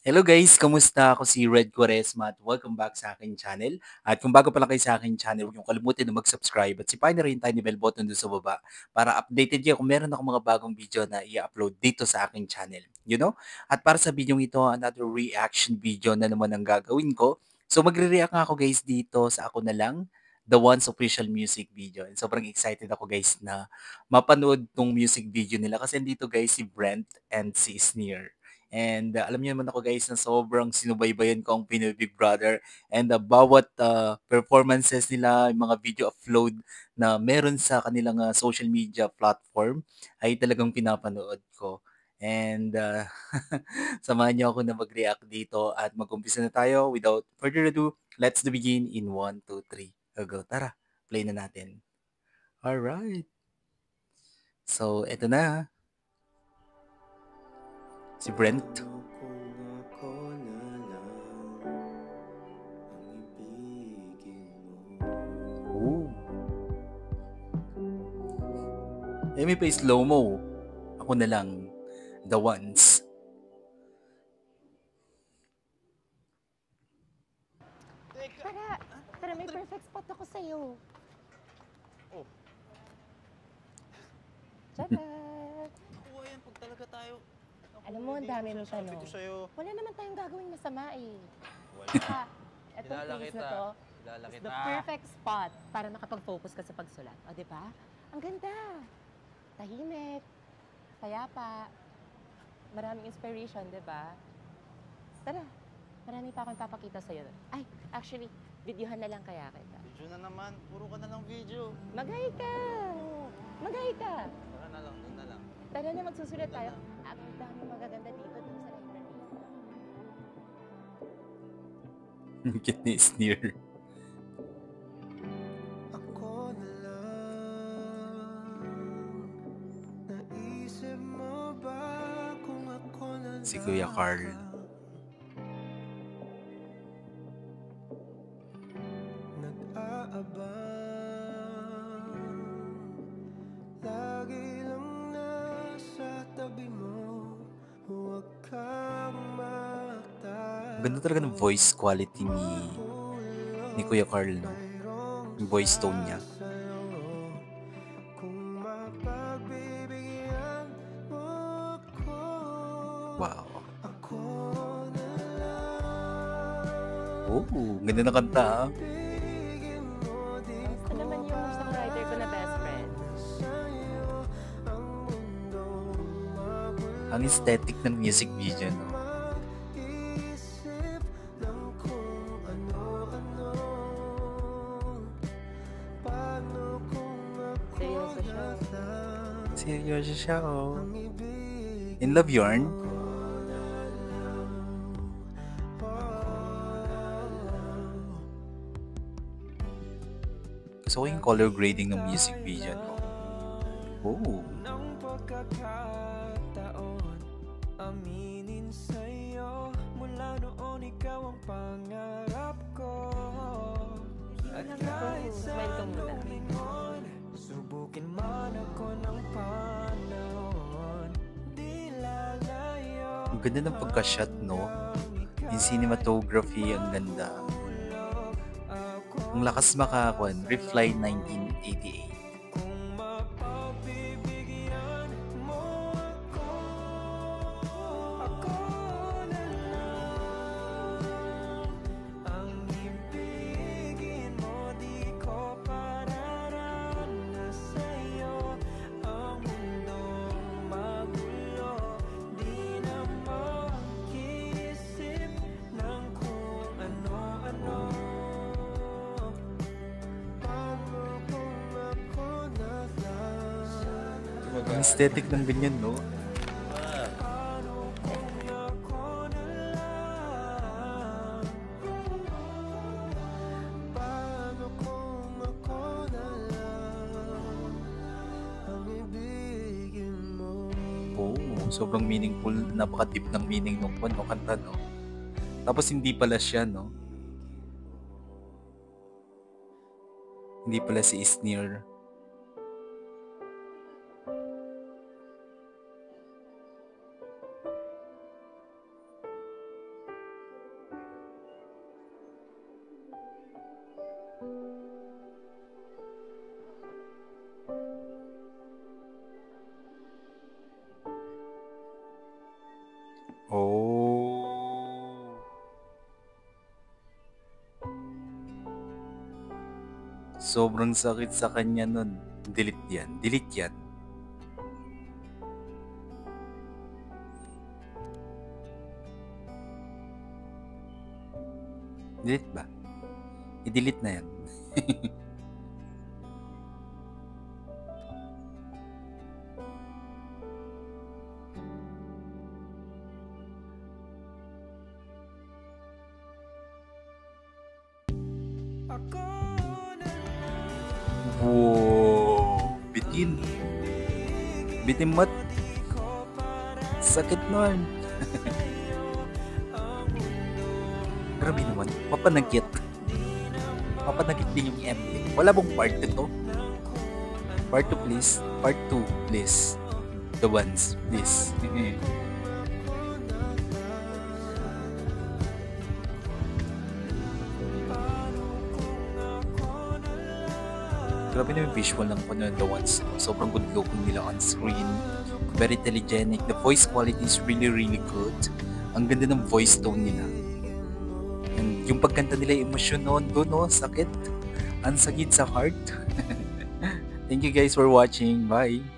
Hello guys, kamusta? Ako si Red Quaresma at welcome back sa aking channel. At kung bago pa lang kayo sa aking channel, huwag niyong kalimutan na mag-subscribe at sipahin na rin yung tiny bell button doon sa baba para updated kayo kung meron akong mga bagong video na i-upload dito sa aking channel. You know? At para sa video ito, another reaction video na naman ang gagawin ko. So magre-react nga ako guys dito sa Ako Na Lang, The One's official music video. And sobrang excited ako guys na mapanood tong music video nila kasi dito guys si Brent and si Sneer. And alam niyo naman ako guys na sobrang sinubaybayan ko ang Pinoy Big Brother and bawat performances nila, yung mga video upload na meron sa kanilang social media platform ay talagang pinapanood ko. And samahan niyo ako na mag-react dito at mag-umpisa na tayo. Without further ado, let's begin in 1, 2, 3. Go. Tara, play na natin. Alright. So, eto na. Si Brent. Ooh. May pa slow-mo. Ako na lang. The ones. Tara, tara, may perfect spot ako sa'yo. Oh, Tara! nakuha yan pag talaga tayo. Naku, Alam mo, ang hindi dami ko mong sinasabi tanong. ko sa'yo. Wala naman tayong gagawing masama eh. Wala. Saka, etong Kilala place kita. na to Kilala is kita. the perfect spot para makapag-focus ka sa pagsulat. O, di ba? Ang ganda. Tahimik. Payapa. Maraming inspiration, di ba? Tara, marami pa akong papakita sa'yo. Ay, actually, videohan na lang kaya kita. Video na naman. Puro ka na lang video. Magay ka! Magay ka! Tara na lang, doon na lang. Tara na, magsusulat tayo. Ang dami magaganda dito dun sa library. Cute ni Sneer. Ako na lang. Naisip mo ba kung ako na Si Kuya Carl. nag-aabang? Lagi lang nasa tabi mo. Huwag kang magtago. Ganda talaga ng voice quality ni Kuya Carl, no? Yung voice tone niya. Kung mapagbibigyan mo ako, Wow. ako na lang. Oh, ganda na kanta ah. Bigyan mo di Kamusta naman yung songwriter ko na best friend? sa'yo ang mundong magulo. Ang aesthetic ng music video, no? Mag-isip ng kung ano-ano. Paano kung ako Seryoso siya. na lang Seryoso siya, oh. ang ibig In Love Yarn? Gusto ko yung color grading ng music video, no? Oh. ng pagkakataon aminin sa'yo mula noon ikaw ang pangarap ko at Lang ako. kahit sa Smile ka muna. anong lingon subukin man ako ng panahon di lalayo Ang ganda ng pagka-shot, no? Yung cinematography, ang ganda. Ang lakas makakuan, Reply 1988. kung mapagbibigyan mo ako ako na lang ang ibigin mo di ko pararanas sa'yo ang mundong magulo di na mag-isip ng kung ano-ano. Paano kung ako na lang? Ang aesthetic ng ganyan, no? Paano kung ako na lang? Paano kung ako na lang ang ibigin mo? Oo, sobrang meaningful, napaka-deep ng meaning ng kanta, no? Tapos hindi pala siya, no? Hindi pala si Sneer. Sobrang sakit sa kanya nun. Delete yan. Delete yan. Delete ba? I-delete na yan. Ako na Wow! Bitin. Bitin mat. Sakit nun. Grabe naman. Mapanagkit. Mapanagkit din yung ending. Wala bang part 2 to? Part 2 please. Part 2 please. The ones please. Grabe na yung visual ng The Ones. Sobrang good looking nila on screen. Very telegenic. The voice quality is really good. Ang ganda ng voice tone nila. And yung pagkanta nila, emosyon noon, doon no, sakit. Ang sakit sa heart. Thank you guys for watching. Bye!